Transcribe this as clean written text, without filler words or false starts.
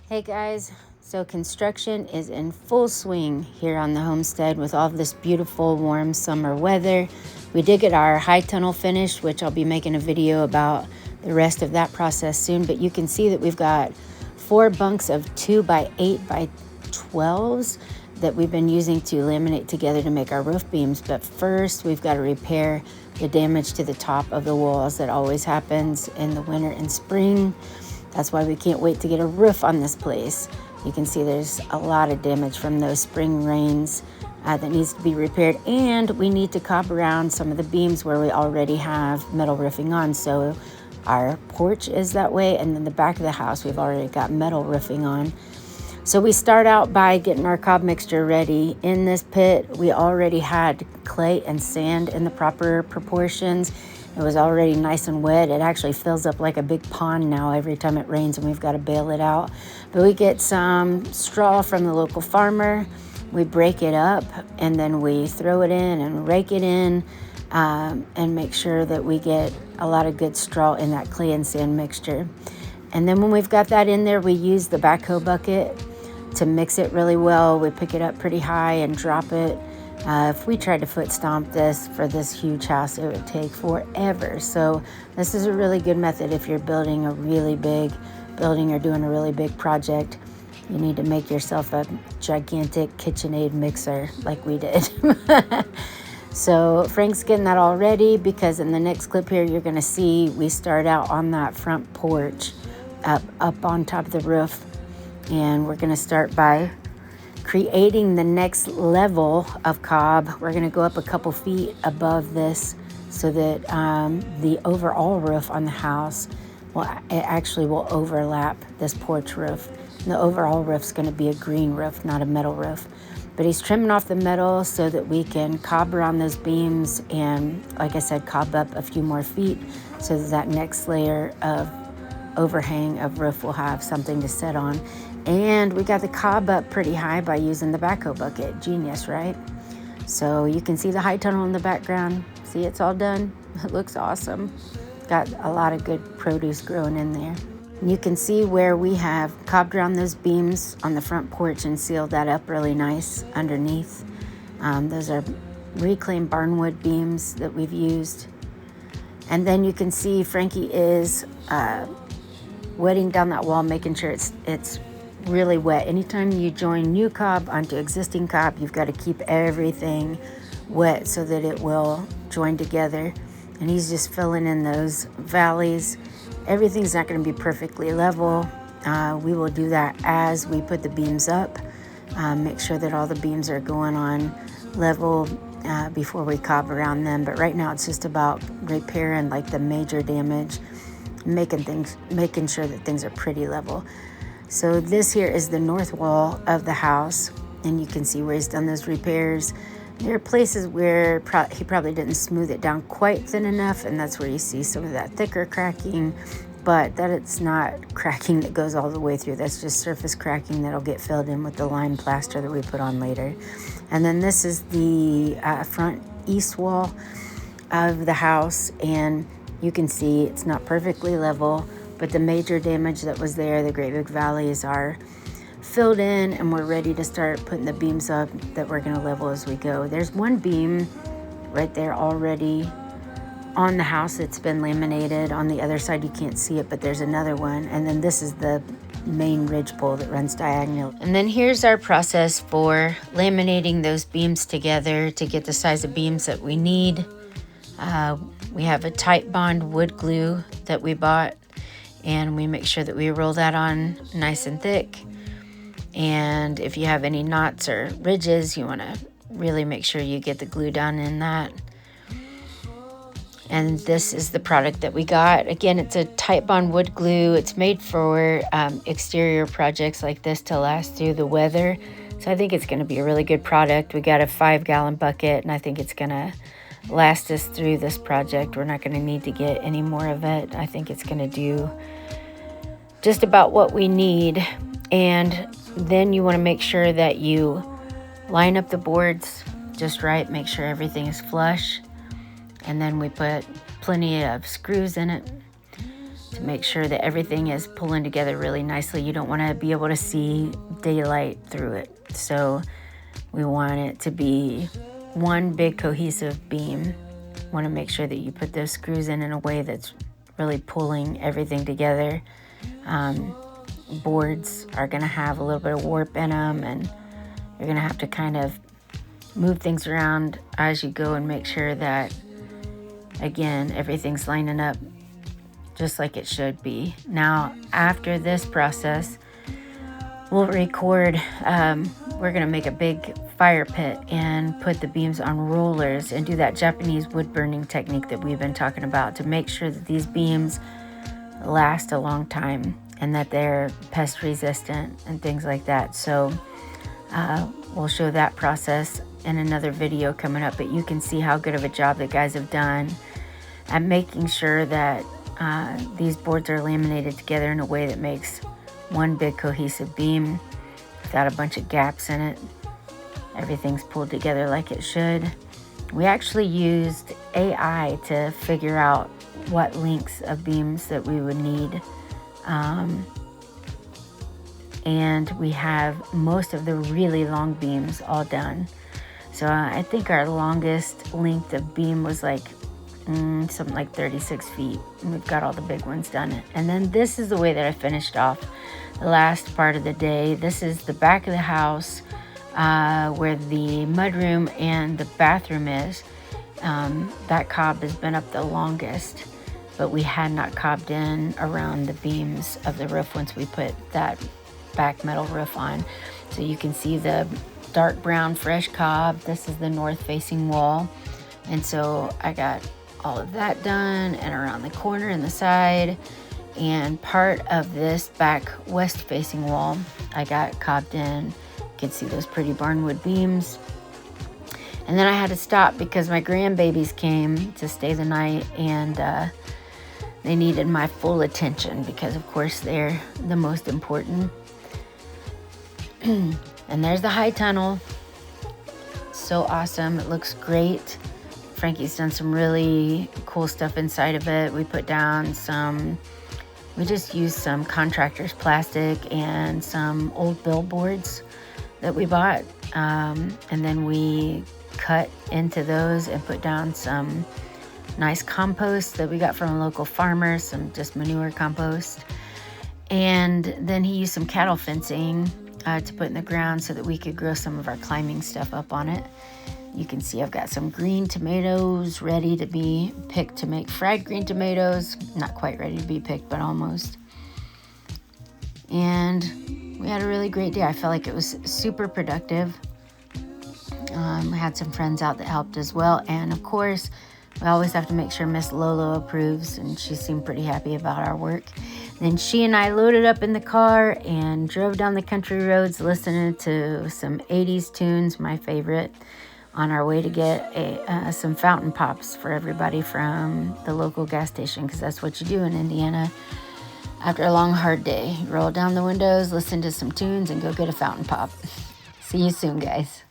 Hey guys, so construction is in full swing here on the homestead with all this beautiful warm summer weather. We did get our high tunnel finished, which I'll be making a video about the rest of that process soon, but you can see that we've got 4 bunks of 2 by 8 by 12s that we've been using to laminate together to make our roof beams. But first we've got to repair the damage to the top of the walls that always happens in the winter and spring. That's why we can't wait to get a roof on this place. You can see there's a lot of damage from those spring rains that needs to be repaired. And we need to cop around some of the beams where we already have metal roofing on. So our porch is that way, and then the back of the house, we've already got metal roofing on. So we start out by getting our cob mixture ready. In this pit, we already had clay and sand in the proper proportions. It was already nice and wet. It actually fills up like a big pond now every time it rains, and we've got to bail it out. But we get some straw from the local farmer. We break it up, and then we throw it in and rake it in and make sure that we get a lot of good straw in that clay and sand mixture. And then when we've got that in there, we use the backhoe bucket to mix it really well. We pick it up pretty high and drop it. If we tried to foot stomp this for this huge house, it would take forever. So this is a really good method if you're building a really big building or doing a really big project. You need to make yourself a gigantic KitchenAid mixer like we did. So Frank's getting that all ready, because in the next clip here, you're gonna see we start out on that front porch up on top of the roof. And we're gonna start by creating the next level of cob. We're going to go up a couple feet above this so that the overall roof on the house will overlap this porch roof. And the overall roof's going to be a green roof, not a metal roof. But he's trimming off the metal so that we can cob around those beams and, like I said, cob up a few more feet so that next layer of overhang of roof will have something to sit on. And we got the cob up pretty high by using the backhoe bucket. Genius, right? So you can see the high tunnel in the background. See, it's all done. It looks awesome. Got a lot of good produce growing in there. And you can see where we have cobbed around those beams on the front porch and sealed that up really nice underneath. Those are reclaimed barnwood beams that we've used. And then you can see Frankie is wetting down that wall, making sure it's really wet. Anytime you join new cob onto existing cob, you've got to keep everything wet so that it will join together. And he's just filling in those valleys. Everything's not going to be perfectly level. We will do that as we put the beams up. Make sure that all the beams are going on level before we cob around them. But right now it's just about repairing like the major damage, making sure that things are pretty level. So this here is the north wall of the house, and you can see where he's done those repairs. There are places where he probably didn't smooth it down quite thin enough, and that's where you see some of that thicker cracking, but that it's not cracking that goes all the way through. That's just surface cracking that'll get filled in with the lime plaster that we put on later. And then this is the front east wall of the house, and you can see it's not perfectly level, but the major damage that was there, the great big valleys, are filled in, and we're ready to start putting the beams up that we're going to level as we go. There's one beam right there already on the house that's been laminated. On the other side you can't see it, but there's another one. And then this is the main ridge pole that runs diagonal. And then here's our process for laminating those beams together to get the size of beams that we need. We have a tight bond wood glue that we bought, and we make sure that we roll that on nice and thick. And if you have any knots or ridges, you want to really make sure you get the glue down in that. And this is the product that we got. Again, it's a tight bond wood glue. It's made for exterior projects like this to last through the weather. So I think it's going to be a really good product. We got a 5-gallon bucket, and I think it's going to last us through this project. We're not going to need to get any more of it. I think it's going to do just about what we need. And then you want to make sure that you line up the boards just right, make sure everything is flush, and then we put plenty of screws in it to make sure that everything is pulling together really nicely. You don't want to be able to see daylight through it. So we want it to be one big cohesive beam. Want to make sure that you put those screws in a way that's really pulling everything together. Boards are going to have a little bit of warp in them, and you're going to have to kind of move things around as you go and make sure that, again, everything's lining up just like it should be. Now, after this process, we'll record. We're going to make a big fire pit and put the beams on rollers and do that Japanese wood burning technique that we've been talking about to make sure that these beams last a long time and that they're pest resistant and things like that. So we'll show that process in another video coming up, but you can see how good of a job the guys have done at making sure that these boards are laminated together in a way that makes one big cohesive beam without a bunch of gaps in it. Everything's pulled together like it should. We actually used AI to figure out what lengths of beams that we would need. And we have most of the really long beams all done. So I think our longest length of beam was like something like 36 feet. And we've got all the big ones done. And then this is the way that I finished off the last part of the day. This is the back of the house where the mudroom and the bathroom is. That cob has been up the longest, but we had not cobbed in around the beams of the roof once we put that back metal roof on. So you can see the dark brown fresh cob. This is the north facing wall. And so I got all of that done, and around the corner and the side, and part of this back west facing wall I got cobbed in. You can see those pretty barnwood beams. And then I had to stop because my grandbabies came to stay the night, and they needed my full attention because of course they're the most important. And there's the high tunnel. So awesome. It looks great. Frankie's done some really cool stuff inside of it. We just used some contractor's plastic and some old billboards that we bought. And then we cut into those and put down some nice compost that we got from a local farmer, some just manure compost. And then he used some cattle fencing to put in the ground so that we could grow some of our climbing stuff up on it. You can see I've got some green tomatoes ready to be picked to make fried green tomatoes. Not quite ready to be picked, but almost. And we had a really great day. I felt like it was super productive. I had some friends out that helped as well. And of course, we always have to make sure Miss Lolo approves, and she seemed pretty happy about our work. Then she and I loaded up in the car and drove down the country roads listening to some 80s tunes, my favorite, on our way to get some fountain pops for everybody from the local gas station, because that's what you do in Indiana after a long, hard day. Roll down the windows, listen to some tunes, and go get a fountain pop. See you soon, guys.